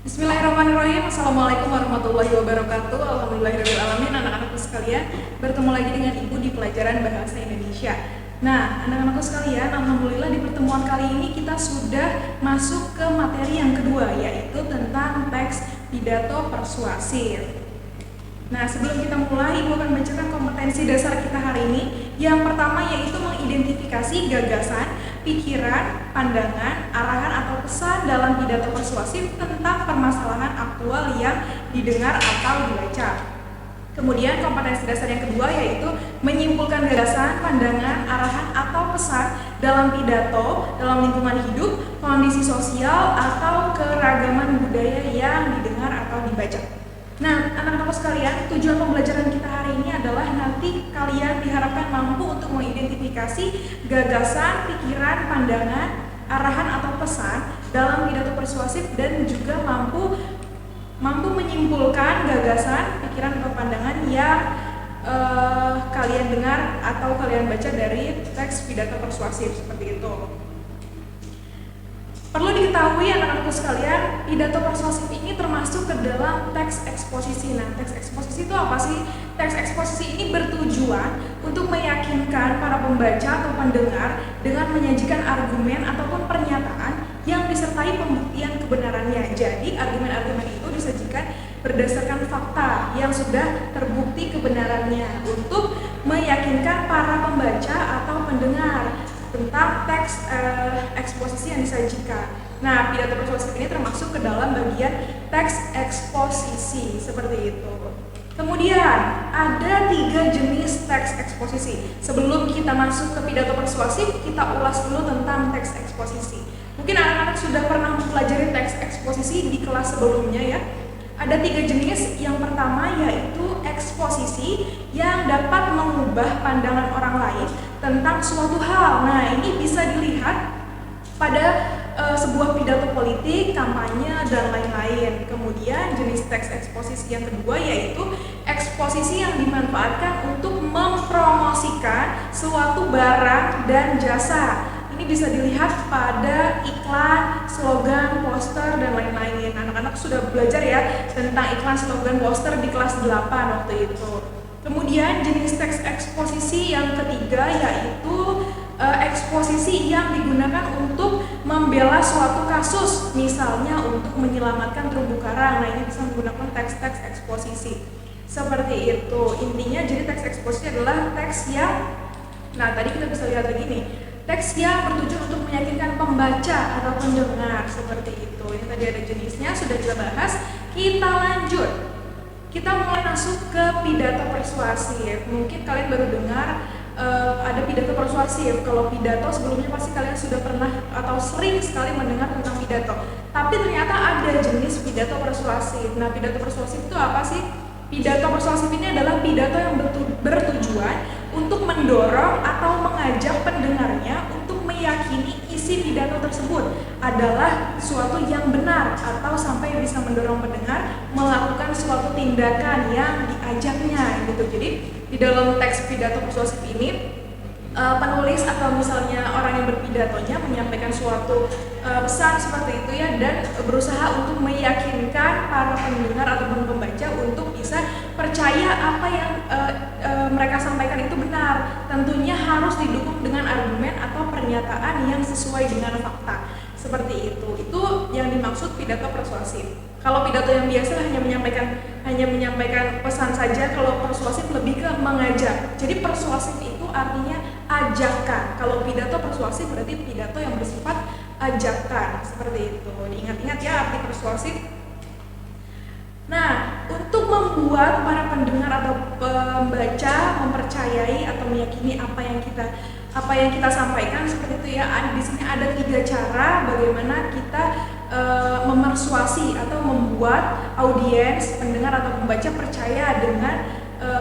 Bismillahirrahmanirrahim. Assalamualaikum warahmatullahi wabarakatuh. Alhamdulillahirrahmanirrahim. Anak-anakku sekalian, bertemu lagi dengan Ibu di pelajaran Bahasa Indonesia. Nah, anak-anakku sekalian, alhamdulillah di pertemuan kali ini kita sudah masuk ke materi yang kedua, yaitu tentang teks pidato persuasif. Nah, sebelum kita mulai, Ibu akan bacakan kompetensi dasar kita hari ini. Yang pertama yaitu mengidentifikasi gagasan, pikiran, pandangan, arahan atau pesan dalam pidato persuasif tentang permasalahan aktual yang didengar atau dibaca. Kemudian kompetensi dasar yang kedua yaitu menyimpulkan gagasan, pandangan, arahan atau pesan dalam pidato, dalam lingkungan hidup, kondisi sosial atau keragaman budaya yang didengar atau dibaca. Nah, anak-anak sekalian, tujuan pembelajaran kita hari ini adalah nanti kalian diharapkan mampu untuk mengidentifikasi gagasan, pikiran, pandangan, arahan atau pesan dalam pidato persuasif dan juga mampu menyimpulkan gagasan, pikiran atau pandangan yang kalian dengar atau kalian baca dari teks pidato persuasif seperti itu. Perlu diketahui anak-anakku sekalian, pidato persuasif ini termasuk ke dalam teks eksposisi. Nah, teks eksposisi itu apa sih? Teks eksposisi ini bertujuan untuk meyakinkan para pembaca atau pendengar dengan menyajikan argumen ataupun pernyataan yang disertai pembuktian kebenarannya. Jadi, argumen-argumen itu disajikan berdasarkan fakta yang sudah terbukti kebenarannya untuk meyakinkan para pembaca atau pendengar tentang teks eksposisi yang disajikan. Nah, pidato persuasif ini termasuk ke dalam bagian teks eksposisi seperti itu. Kemudian ada 3 jenis teks eksposisi. Sebelum kita masuk ke pidato persuasif, kita ulas dulu tentang teks eksposisi. Mungkin anak-anak sudah pernah mempelajari teks eksposisi di kelas sebelumnya ya. Ada 3 jenis. Yang pertama yaitu eksposisi yang dapat mengubah pandangan orang lain tentang suatu hal. Nah, ini bisa dilihat pada sebuah pidato politik, kampanye, dan lain-lain. Kemudian jenis teks eksposisi yang kedua yaitu eksposisi yang dimanfaatkan untuk mempromosikan suatu barang dan jasa. Ini bisa dilihat pada iklan, slogan, poster, dan lain-lain. Anak-anak sudah belajar ya tentang iklan, slogan, poster di kelas 8 waktu itu. Kemudian jenis teks eksposisi yang ketiga yaitu eksposisi yang digunakan untuk membela suatu kasus, misalnya untuk menyelamatkan terumbu karang. Nah, ini bisa menggunakan teks-teks eksposisi seperti itu. Intinya jadi teks eksposisi adalah teks yang, nah tadi kita bisa lihat begini, teks yang bertujuan untuk meyakinkan pembaca atau pendengar seperti itu. Ini tadi ada jenisnya, sudah kita bahas. Kita lanjut. Kita mulai masuk ke pidato persuasif. Mungkin kalian baru dengar ada pidato persuasif. Kalau pidato sebelumnya pasti kalian sudah pernah atau sering sekali mendengar tentang pidato. Tapi ternyata ada jenis pidato persuasif. Nah, pidato persuasif itu apa sih? Pidato persuasif ini adalah pidato yang bertujuan untuk mendorong atau mengajak pendengarnya untuk meyakini isi pidato tersebut adalah suatu yang benar atau sampai bisa mendorong pendengar melakukan suatu tindakan yang diajaknya gitu. Jadi di dalam teks pidato persuasif ini penulis atau misalnya orang yang berpidatonya menyampaikan suatu pesan seperti itu ya, dan berusaha untuk meyakinkan para pendengar ataupun pembaca untuk bisa percaya apa yang mereka sampaikan itu benar. Tentunya harus didukung dengan argumen atau pernyataan yang sesuai dengan fakta. Seperti itu. Itu yang dimaksud pidato persuasif. Kalau pidato yang biasa hanya menyampaikan pesan saja, kalau persuasif lebih ke mengajak. Jadi persuasif itu artinya ajakan. Kalau pidato persuasif berarti pidato yang bersifat ajakan. Seperti itu. Diingat-ingat ya arti persuasif. Nah, untuk membuat para pendengar atau pembaca mempercayai atau meyakini apa yang kita sampaikan seperti itu ya. Di sini ada 3 cara bagaimana kita memersuasi atau membuat audiens, pendengar atau pembaca percaya dengan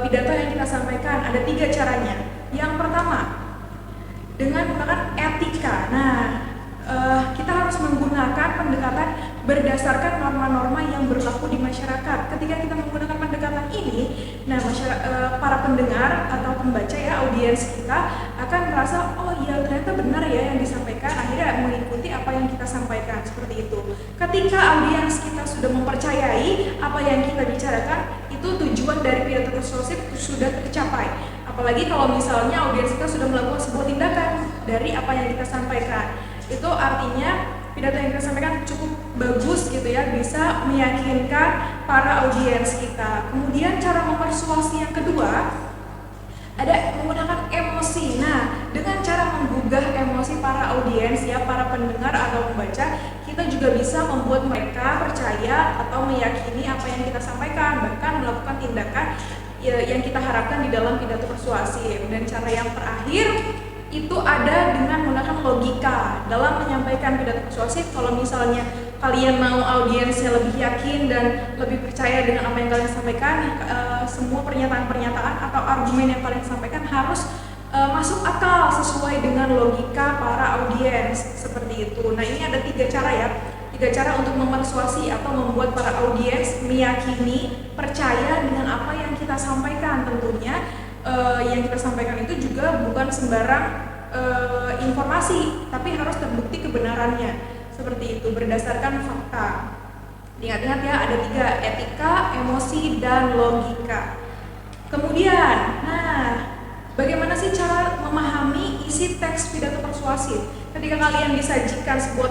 pidato yang kita sampaikan. Ada 3 caranya. Yang pertama, dengan menggunakan etika. Nah, kita harus menggunakan pendekatan berdasarkan norma-norma yang berlaku di masyarakat. Ketika kita menggunakan pendekatan ini, nah para pendengar atau pembaca ya, audiens kita akan merasa, oh iya ternyata benar ya yang disampaikan, akhirnya mengikuti apa yang kita sampaikan, seperti itu. Ketika audiens kita sudah mempercayai apa yang kita bicarakan, itu tujuan dari pidato persuasif sudah tercapai. Apalagi kalau misalnya audiens kita sudah melakukan sebuah tindakan dari apa yang kita sampaikan, itu artinya pidato yang kita sampaikan cukup bagus gitu ya, bisa meyakinkan para audiens kita. Kemudian cara mempersuasi yang kedua ada menggunakan emosi. Nah, dengan cara menggugah emosi para audiens ya, para pendengar atau pembaca, kita juga bisa membuat mereka percaya atau meyakini apa yang kita sampaikan, bahkan melakukan tindakan yang kita harapkan di dalam pidato persuasif. Dan cara yang terakhir itu ada dengan menggunakan logika dalam menyampaikan pidato persuasif. Kalau misalnya kalian mau audiensnya lebih yakin dan lebih percaya dengan apa yang kalian sampaikan, semua pernyataan-pernyataan atau argumen yang kalian sampaikan harus masuk akal sesuai dengan logika para audiens, seperti itu. Nah, ini ada 3 cara ya, 3 cara untuk mempersuasi atau membuat para audiens meyakini, percaya dengan apa yang kita sampaikan. Tentunya yang kita sampaikan itu juga bukan sembarang informasi, tapi harus terbukti kebenarannya, seperti itu, berdasarkan fakta. Ingat-ingat ya, ada 3, etika, emosi, dan logika. Kemudian, bagaimana sih cara memahami isi teks pidato persuasif? Ketika kalian disajikan sebuah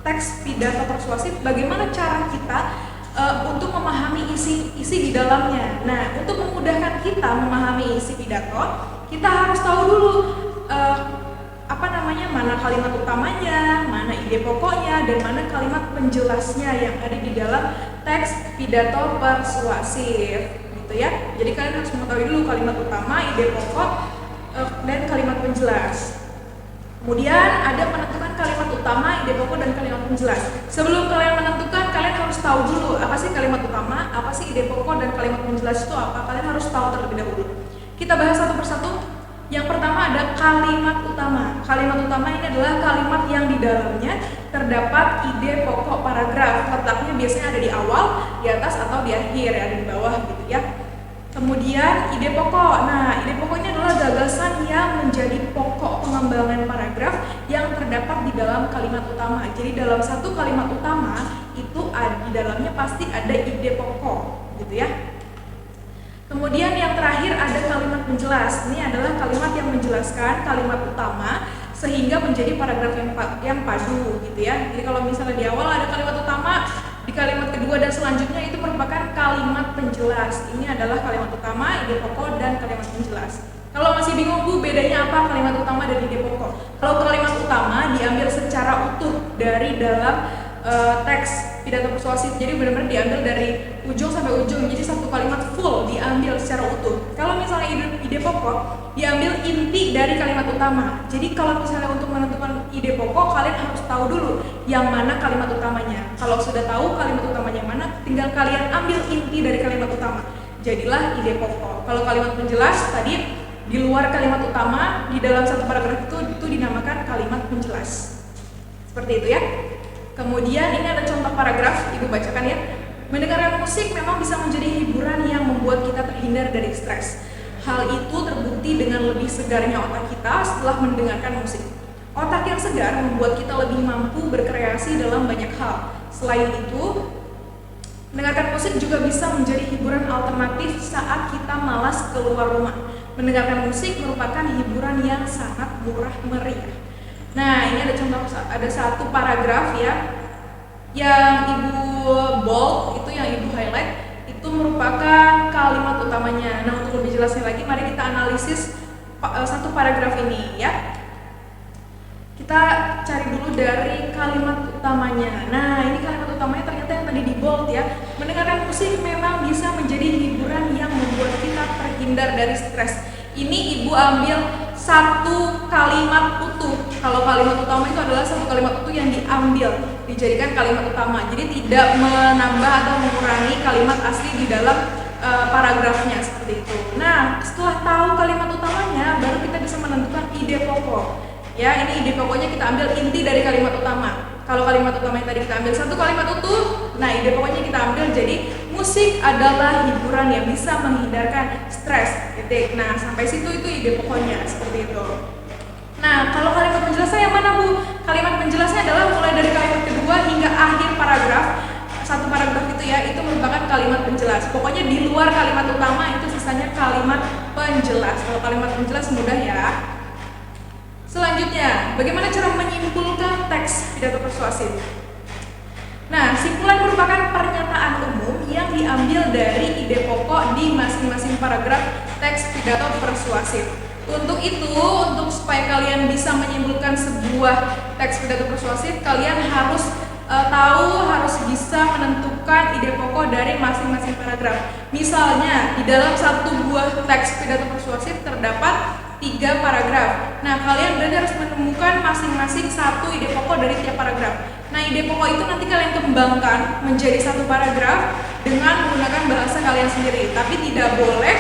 teks pidato persuasif, bagaimana cara kita untuk memahami isi di dalamnya? Nah, untuk memudahkan kita memahami isi pidato, kita harus tahu dulu mana kalimat utamanya, mana ide pokoknya, dan mana kalimat penjelasnya yang ada di dalam teks pidato persuasif, gitu ya. Jadi kalian harus mengetahui dulu kalimat utama, ide pokok, dan kalimat penjelas. Kemudian ada menentukan kalimat utama, ide pokok, dan kalimat penjelas. Sebelum kalian menentukan, kalian harus tahu dulu apa sih kalimat utama, apa sih ide pokok, dan kalimat penjelas itu apa. Kalian harus tahu terlebih dahulu. Kita bahas satu persatu. Yang pertama ada kalimat utama. Kalimat utama ini adalah kalimat yang di dalamnya terdapat ide pokok paragraf. Letaknya biasanya ada di awal, di atas, atau di akhir, ada di bawah gitu ya. Kemudian ide pokok. Nah, ide pokoknya adalah gagasan yang menjadi pokok pengembangan paragraf yang terdapat di dalam kalimat utama. Jadi dalam satu kalimat utama itu di dalamnya pasti ada ide pokok, gitu ya. Kemudian yang terakhir ada kalimat penjelas. Ini adalah kalimat yang menjelaskan kalimat utama sehingga menjadi paragraf yang padu, gitu ya. Jadi kalau misalnya di awal ada kalimat utama, di kalimat kedua dan selanjutnya itu merupakan kalimat penjelas. Ini adalah kalimat utama, ide pokok, dan kalimat penjelas. Kalau masih bingung Bu, bedanya apa kalimat utama dan ide pokok? Kalau kalimat utama diambil secara utuh dari dalam teks pidato persuasif, jadi benar-benar diambil dari ujung sampai ujung, jadi satu kalimat full diambil secara utuh. Kalau misalnya ide pokok diambil inti dari kalimat utama. Jadi kalau misalnya untuk menentukan ide pokok, kalian harus tahu dulu yang mana kalimat utamanya. Kalau sudah tahu kalimat utamanya mana, tinggal kalian ambil inti dari kalimat utama, jadilah ide pokok. Kalau kalimat penjelas tadi di luar kalimat utama, di dalam satu paragraf itu dinamakan kalimat penjelas. Seperti itu ya. Kemudian ini ada contoh paragraf, Ibu bacakan ya. Mendengarkan musik memang bisa menjadi hiburan yang membuat kita terhindar dari stres. Hal itu terbukti dengan lebih segarnya otak kita setelah mendengarkan musik. Otak yang segar membuat kita lebih mampu berkreasi dalam banyak hal. Selain itu, mendengarkan musik juga bisa menjadi hiburan alternatif saat kita malas keluar rumah. Mendengarkan musik merupakan hiburan yang sangat murah meriah. Nah, ini ada contoh, ada satu paragraf ya, yang Ibu bold, itu yang Ibu highlight, itu merupakan kalimat utamanya. Nah, untuk lebih jelasnya lagi, mari kita analisis satu paragraf ini ya. Kita cari dulu dari kalimat utamanya. Nah, ini kalimat utamanya ternyata yang tadi di bold ya. Mendengarkan musik memang bisa menjadi hiburan yang membuat kita terhindar dari stres. Ini Ibu ambil satu kalimat utuh. Kalau kalimat utama itu adalah satu kalimat utuh yang diambil, dijadikan kalimat utama. Jadi tidak menambah atau mengurangi kalimat asli di dalam paragrafnya, seperti itu. Nah, setelah tahu kalimat utamanya, baru kita bisa menentukan ide pokok. Ya, ini ide pokoknya kita ambil inti dari kalimat utama. Kalau kalimat utama yang tadi kita ambil satu kalimat utuh, nah ide pokoknya kita ambil jadi musik adalah hiburan yang bisa menghindarkan stres. Titik. Nah, sampai situ itu ide pokoknya seperti itu. Nah, kalau kalimat penjelasnya yang mana, Bu? Kalimat penjelasnya adalah mulai dari kalimat kedua hingga akhir paragraf. Satu paragraf itu ya, itu merupakan kalimat penjelas. Pokoknya di luar kalimat utama itu sisanya kalimat penjelas. Kalau kalimat penjelas mudah ya. Selanjutnya, bagaimana cara menyimpulkan teks pidato persuasif? Nah, simpulan merupakan pernyataan umum yang diambil dari ide pokok di masing-masing paragraf teks pidato persuasif. Untuk itu, untuk supaya kalian bisa menyimpulkan sebuah teks pidato persuasif, kalian harus harus bisa menentukan ide pokok dari masing-masing paragraf. Misalnya, di dalam satu buah teks pidato persuasif terdapat 3 paragraf. Nah, kalian berarti harus menemukan masing-masing satu ide pokok dari tiap paragraf. Nah, ide pokok itu nanti kalian kembangkan menjadi satu paragraf dengan menggunakan bahasa kalian sendiri. Tapi tidak boleh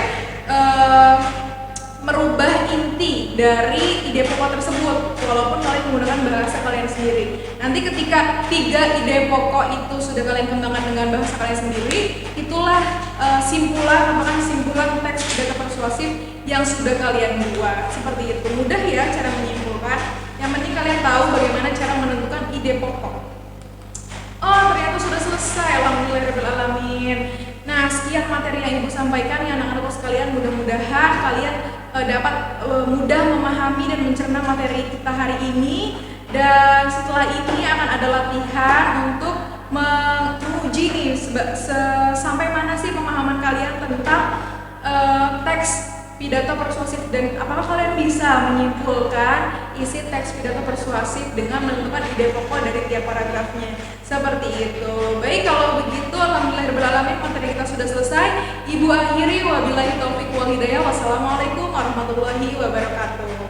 merubah inti dari ide pokok tersebut walaupun kalian menggunakan bahasa kalian sendiri. Nanti ketika 3 ide pokok itu sudah kalian kembangkan dengan bahasa kalian sendiri, itulah merupakan simpulan teks pidato persuasif yang sudah kalian buat. Seperti itu. Mudah ya cara menyimpulkan. Yang penting kalian tahu bagaimana cara menentukan ide pokok. Oh, ternyata sudah selesai. Alhamdulillahirrahmanirrahim. Nah, sekian materi yang Ibu sampaikan ya anak-anakku sekalian. Mudah-mudahan kalian dapat mudah memahami dan mencerna materi kita hari ini. Dan setelah ini akan ada latihan untuk menguji nih sampai mana sih pemahaman kalian tentang teks pidato persuasif dan apakah kalian bisa menyimpulkan isi teks pidato persuasif dengan menentukan ide pokok dari tiap paragrafnya. Seperti itu. Baik, kalau begitu alhamdulillahirobbilalamin materi kita sudah selesai. Ibu akhiri wabillahi taufiq wal hidayah. Wassalamualaikum warahmatullahi wabarakatuh.